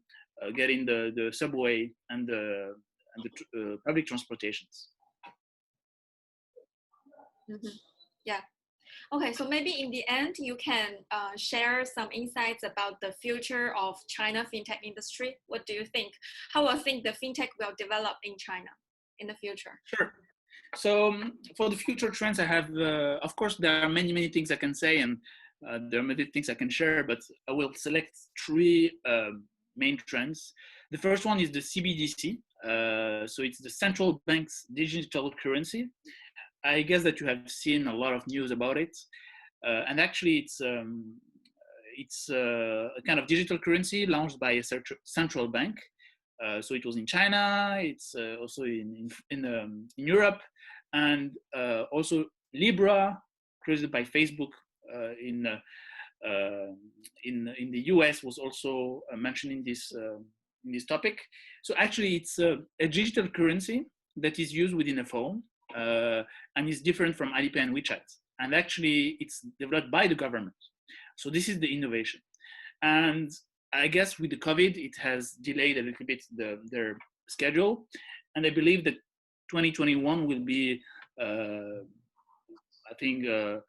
get in the subway and the public transportations. Yeah. Okay, so maybe in the end, you can share some insights about the future of China fintech industry. What do you think? How I think the fintech will develop in China in the future? Sure. So for the future trends, I have, of course, there are many things I can say, and there are many things I can share, but I will select 3 main trends. The first one is the CBDC. So it's the central bank's digital currency. I guess that you have seen a lot of news about it, and actually it's a kind of digital currency launched by a central bank. So it was in China, it's also in Europe, and also Libra, created by Facebook in the US, was also mentioning this in this topic. So actually, it's a digital currency that is used within a phone. And is different from Alipay and WeChat. And actually, it's developed by the government. So this is the innovation. And I guess with the COVID, it has delayed a little bit their schedule. And I believe that 2021 will be, I think, a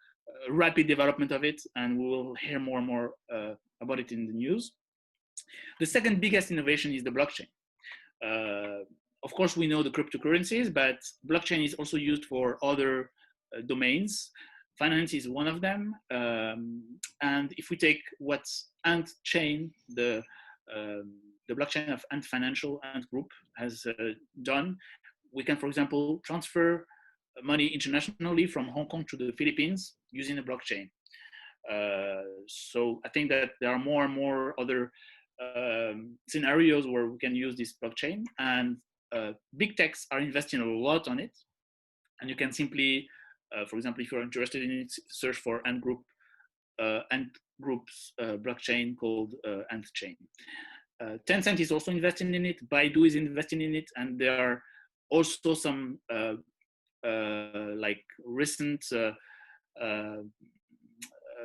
rapid development of it. And we will hear more and more about it in the news. The second biggest innovation is the blockchain. Of course, we know the cryptocurrencies, but blockchain is also used for other domains. Finance is one of them. And if we take what's Ant Chain, the blockchain of Ant Financial, Ant Group has done, we can, for example, transfer money internationally from Hong Kong to the Philippines using a blockchain. So I think that there are more and more other scenarios where we can use this blockchain, and big techs are investing a lot on it. And you can simply, for example, if you're interested in it, search for Ant Group's blockchain called Antchain. Tencent is also investing in it. Baidu is investing in it, and there are also some like recent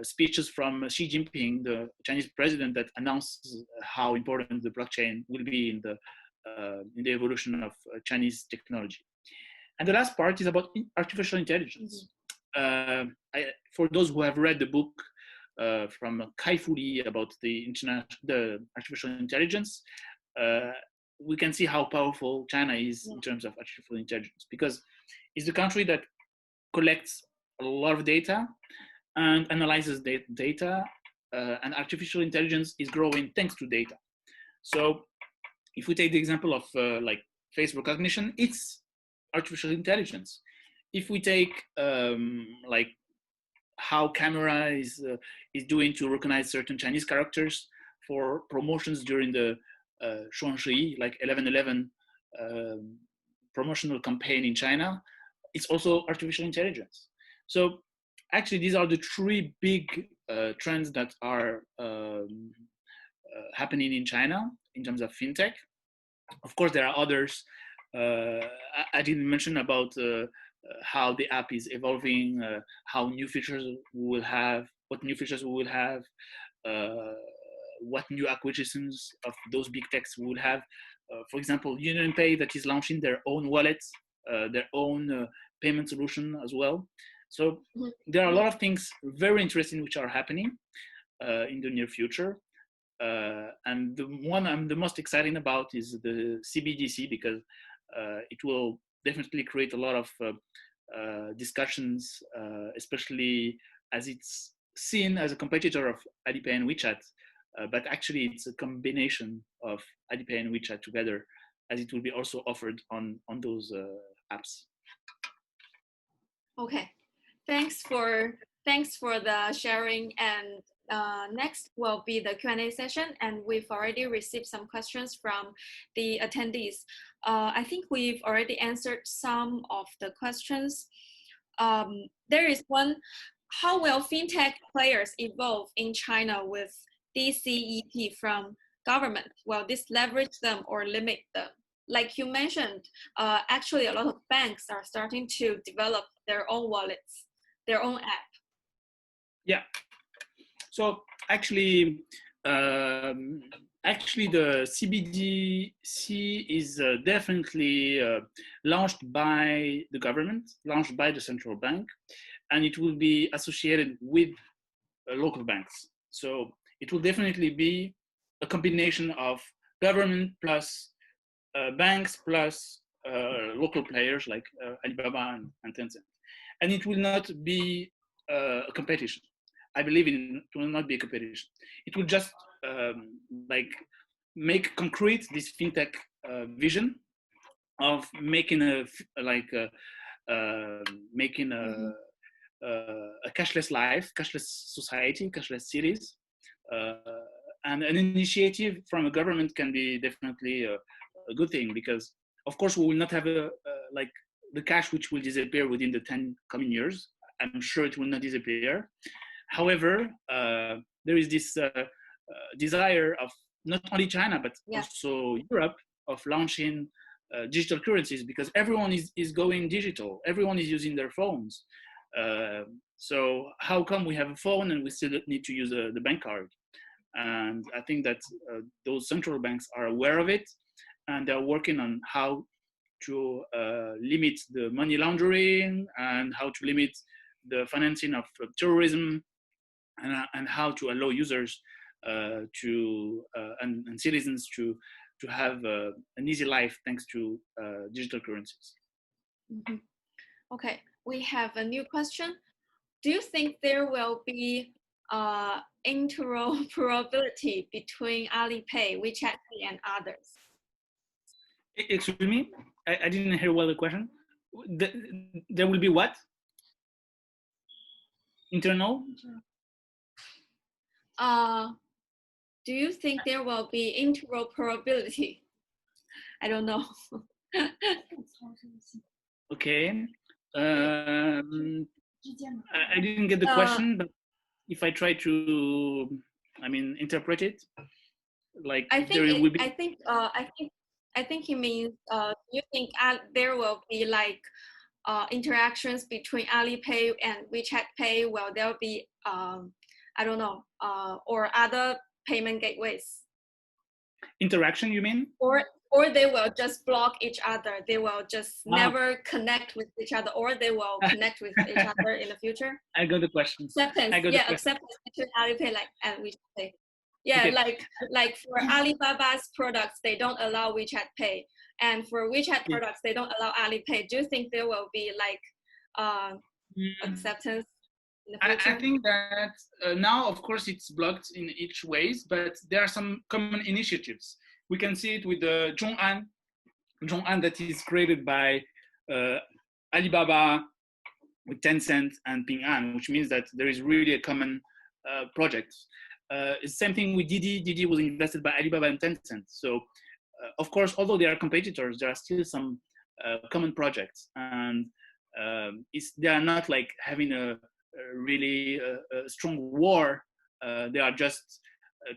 speeches from Xi Jinping, the Chinese president, that announced how important the blockchain will be in the evolution of Chinese technology. And the last part is about artificial intelligence. For those who have read the book from Kai-Fu Lee about the artificial intelligence, we can see how powerful China is in terms of artificial intelligence, because it's the country that collects a lot of data and analyzes data, and artificial intelligence is growing thanks to data. So if we take the example of like face recognition, it's artificial intelligence. If we take like how camera is doing to recognize certain Chinese characters for promotions during the Shuangshi, like 11/11 promotional campaign in China, it's also artificial intelligence. So actually, these are the three big trends that are happening in China in terms of fintech. Of course, there are others. I didn't mention about how the app is evolving, how new features we will have, what new features we will have, what new acquisitions of those big techs we will have. For example, UnionPay that is launching their own wallets, their own payment solution as well. So there are a lot of things very interesting which are happening in the near future. And the one I'm the most excited about is the CBDC, because it will definitely create a lot of discussions, especially as it's seen as a competitor of Alipay and WeChat, but actually it's a combination of Alipay and WeChat together, as it will be also offered on those apps. Okay, thanks for the sharing. And next will be the Q&A session, and we've already received some questions from the attendees. I think we've already answered some of the questions. There is one: how will fintech players evolve in China with DCEP from government? Will this leverage them or limit them? Like you mentioned, actually a lot of banks are starting to develop their own wallets, their own app. Yeah. So actually, the CBDC is definitely launched by the government, launched by the central bank, and it will be associated with local banks. So it will definitely be a combination of government plus banks plus local players like Alibaba and Tencent. And it will not be a competition. I believe it will not be a competition. It will just like make concrete this fintech vision of making a cashless life, cashless society, cashless cities, and an initiative from a government can be definitely a good thing, because of course we will not have like the cash which will disappear within the 10 coming years. I'm sure it will not disappear. However, there is this desire of not only China, but also Europe, of launching digital currencies, because everyone is going digital. Everyone is using their phones. So how come we have a phone and we still need to use the bank card? And I think that those central banks are aware of it, and they're working on how to limit the money laundering and how to limit the financing of terrorism, and how to allow users and citizens to have an easy life thanks to digital currencies. Mm-hmm. Okay, we have a new question. Do you think there will be interoperability between Alipay, WeChat Pay, and others? Excuse me, I didn't hear well the question. There will be what? Internal? Do you think there will be interoperability? I don't know. Okay. I didn't get the question, but if I try to, interpret it, like if there will be. I think he means. You think there will be like interactions between Alipay and WeChat Pay? Will there be I don't know, or other payment gateways? Interaction, you mean? Or they will just block each other. They will just never connect with each other, or they will connect with each other in the future. I got the question. Acceptance, acceptance between Alipay and WeChat Pay. Yeah, okay. like for Alibaba's products, they don't allow WeChat Pay, and for WeChat products, they don't allow Alipay. Do you think there will be like acceptance? I think that now, of course, it's blocked in each ways, but there are some common initiatives. We can see it with the Zhong'an that is created by Alibaba with Tencent and Ping An, which means that there is really a common project. It's the same thing with Didi. Didi was invested by Alibaba and Tencent. So, of course, although they are competitors, there are still some common projects, and they are not like having a really strong war. They are just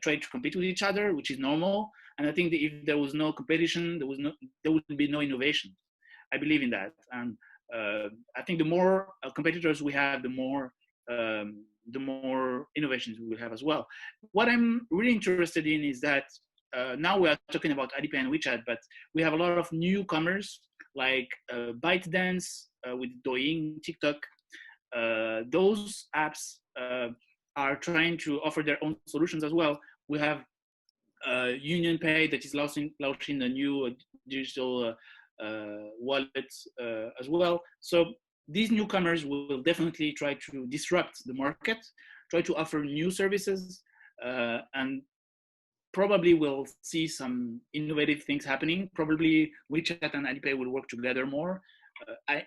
trying to compete with each other, which is normal. And I think that if there was no competition, there would be no innovation. I believe in that. And I think the more competitors we have, the more innovations we will have as well. What I'm really interested in is that now we are talking about Alipay and WeChat, but we have a lot of newcomers like ByteDance with Douyin, TikTok. Those apps are trying to offer their own solutions as well. We have Union Pay that is launching a new digital wallet as well. So these newcomers will definitely try to disrupt the market, try to offer new services, and probably we'll see some innovative things happening. Probably WeChat and Alipay will work together more.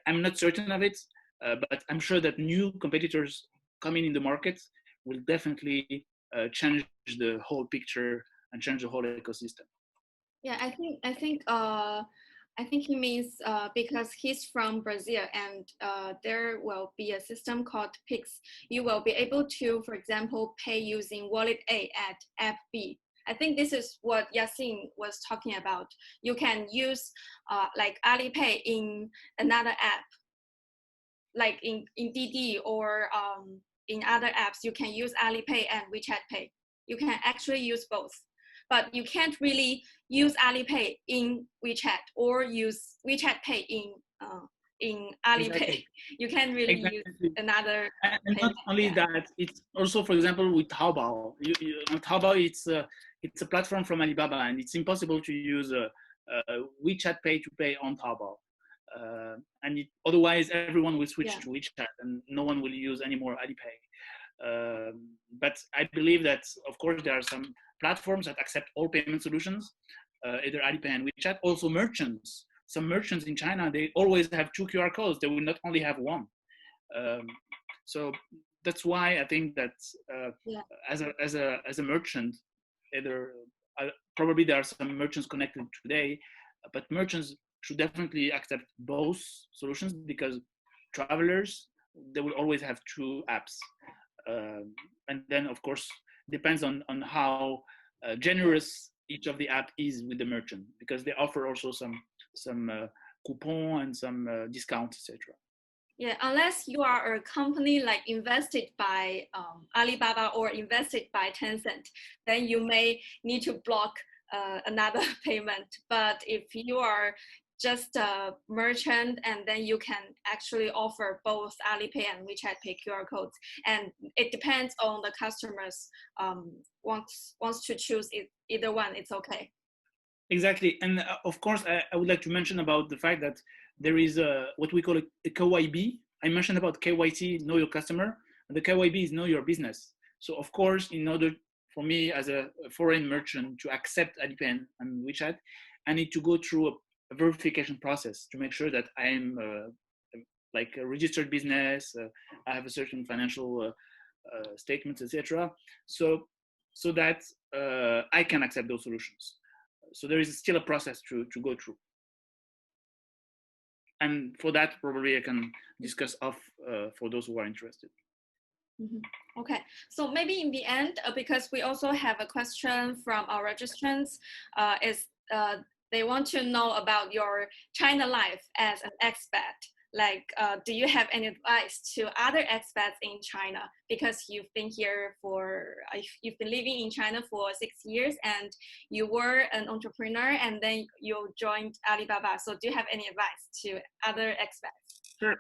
I'm not certain of it, but I'm sure that new competitors coming in the market will definitely change the whole picture and change the whole ecosystem. Yeah, I think he means because he's from Brazil, and there will be a system called Pix. You will be able to, for example, pay using wallet A at app B. I think this is what Yassine was talking about. You can use like Alipay in another app, like in Didi or in other apps. You can use Alipay and WeChat Pay. You can actually use both. But you can't really use Alipay in WeChat or use WeChat Pay in Alipay. Exactly. You can't really use another. And not only that, it's also, for example, with Taobao. Taobao, it's a platform from Alibaba, and it's impossible to use WeChat Pay to pay on Taobao. Otherwise, everyone will switch to WeChat, and no one will use any more Alipay. But I believe that, of course, there are some platforms that accept all payment solutions, either Alipay and WeChat. Also merchants. Some merchants in China, they always have 2 QR codes. They will not only have one. So that's why I think that as a merchant, either probably there are some merchants connected today, but merchants should definitely accept both solutions, because travelers, they will always have 2 apps. And then, of course, depends on how generous each of the app is with the merchant, because they offer also some coupon and some discounts, etc. Yeah, unless you are a company like invested by Alibaba or invested by Tencent, then you may need to block another payment. But if you are just a merchant, and then you can actually offer both Alipay and WeChat Pay QR codes, and it depends on the customers wants to choose either one. It's okay. Exactly, and of course, I would like to mention about the fact that there is what we call a KYB. I mentioned about KYC, know your customer, and the KYB is know your business. So of course, in order for me as a foreign merchant to accept Alipay and WeChat, I need to go through verification process to make sure that I'm like a registered business, I have a certain financial statements, etc. So that I can accept those solutions. So there is still a process to go through. And for that, probably I can discuss off for those who are interested. Mm-hmm. Okay, so maybe in the end, because we also have a question from our registrants, they want to know about your China life as an expat. Like, do you have any advice to other expats in China? Because you've been living in China for 6 years, and you were an entrepreneur, and then you joined Alibaba. So do you have any advice to other expats? Sure.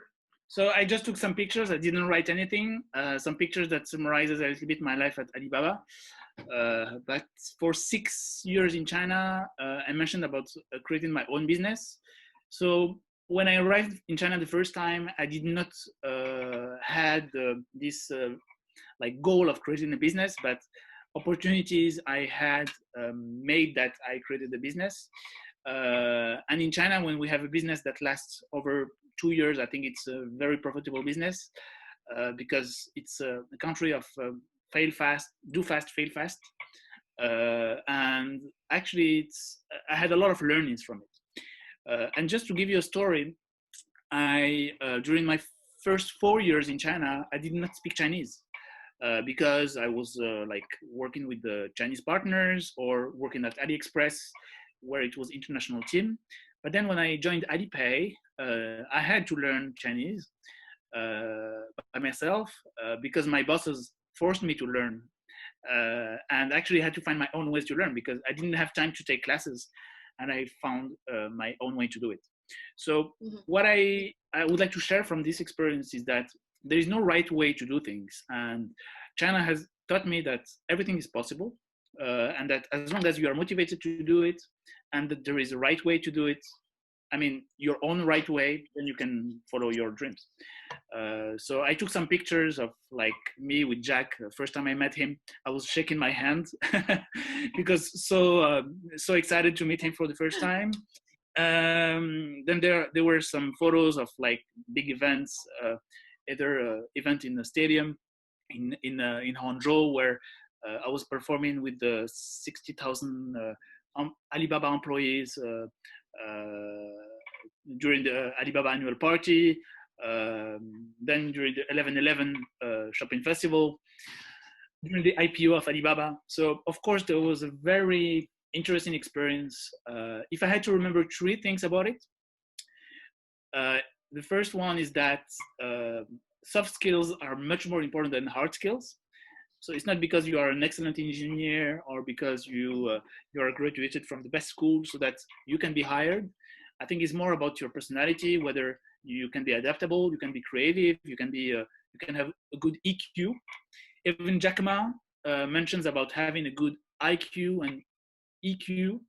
So I just took some pictures. I didn't write anything. Some pictures that summarizes a little bit my life at Alibaba. But for 6 years in China, I mentioned about creating my own business. So when I arrived in China the first time, I did not had this like goal of creating a business, but opportunities I had made that I created a business. And in China, when we have a business that lasts over 2 years, I think it's a very profitable business because it's a country of fail fast, do fast, fail fast. And actually, I had a lot of learnings from it. And just to give you a story, during my first 4 years in China, I did not speak Chinese because I was like working with the Chinese partners or working at AliExpress, where it was international team. But then when I joined Alipay, I had to learn Chinese by myself because my bosses forced me to learn. And actually had to find my own ways to learn because I didn't have time to take classes, and I found my own way to do it. So what I would like to share from this experience is that there is no right way to do things. And China has taught me that everything is possible and that as long as you are motivated to do it and that there is a right way to do it, I mean, your own right way, then you can follow your dreams. So I took some pictures of like me with Jack. First time I met him, I was shaking my hand because so excited to meet him for the first time. Then there were some photos of like big events, either event in the stadium in Hangzhou where I was performing with the 60,000 Alibaba employees during the Alibaba annual party, then during the 11/11 shopping festival, during the IPO of Alibaba. So of course there was a very interesting experience. If I had to remember 3 things about it, the first one is that soft skills are much more important than hard skills. So it's not because you are an excellent engineer or because you are graduated from the best school so that you can be hired. I think it's more about your personality, whether you can be adaptable, you can be creative, you can have a good EQ. Even Jack Ma mentions about having a good IQ and EQ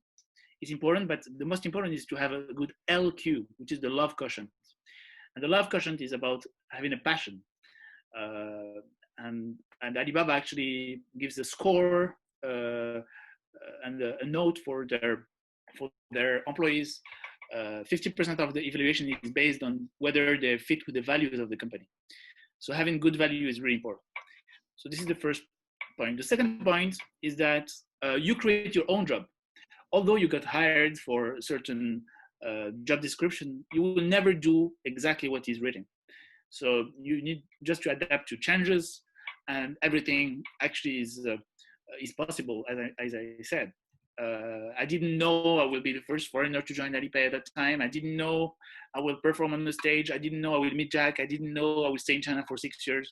is important, but the most important is to have a good LQ, which is the love quotient. And the love quotient is about having a passion. And Alibaba actually gives a score and a note for their employees. 50% of the evaluation is based on whether they fit with the values of the company. So having good value is really important. So this is the first point. The second point is that you create your own job. Although you got hired for a certain job description, you will never do exactly what is written. So you need just to adapt to changes, and everything actually is possible, as I said. I didn't know I will be the first foreigner to join Alipay at that time. I didn't know I will perform on the stage. I didn't know I will meet Jack. I didn't know I will stay in China for 6 years.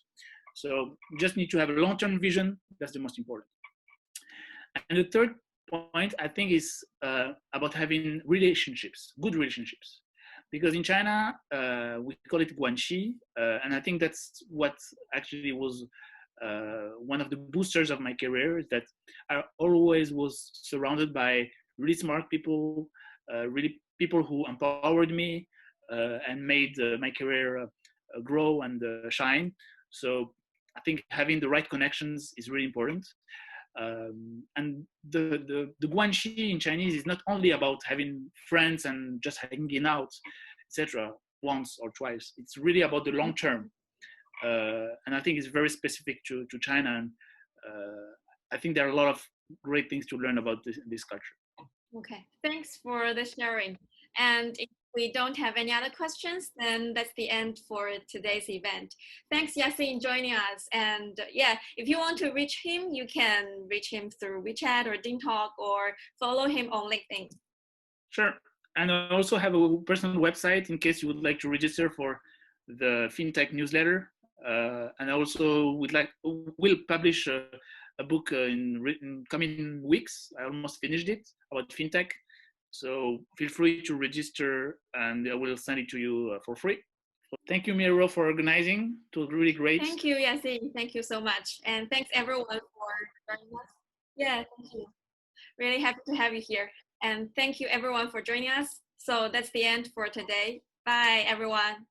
So you just need to have a long-term vision. That's the most important. And the third point, I think, is about having relationships, good relationships. Because in China, we call it guanxi. And I think that's what actually was one of the boosters of my career, is that I always was surrounded by really smart people, really people who empowered me and made my career grow and shine. So I think having the right connections is really important. And the guanxi in Chinese is not only about having friends and just hanging out, etc., once or twice. It's really about the long term. And I think it's very specific to China. And I think there are a lot of great things to learn about this culture. Okay, thanks for the sharing. And if we don't have any other questions, then that's the end for today's event. Thanks, Yassine, joining us. And yeah, if you want to reach him, you can reach him through WeChat or DingTalk or follow him on LinkedIn. Sure. And I also have a personal website in case you would like to register for the FinTech newsletter. And I also will publish a book in coming weeks. I almost finished it about FinTech. So feel free to register and I will send it to you for free. So thank you, Miro, for organizing. It was really great. Thank you, Yassine. Thank you so much. And thanks everyone for joining us. Yeah, thank you. Really happy to have you here. And thank you everyone for joining us. So that's the end for today. Bye, everyone.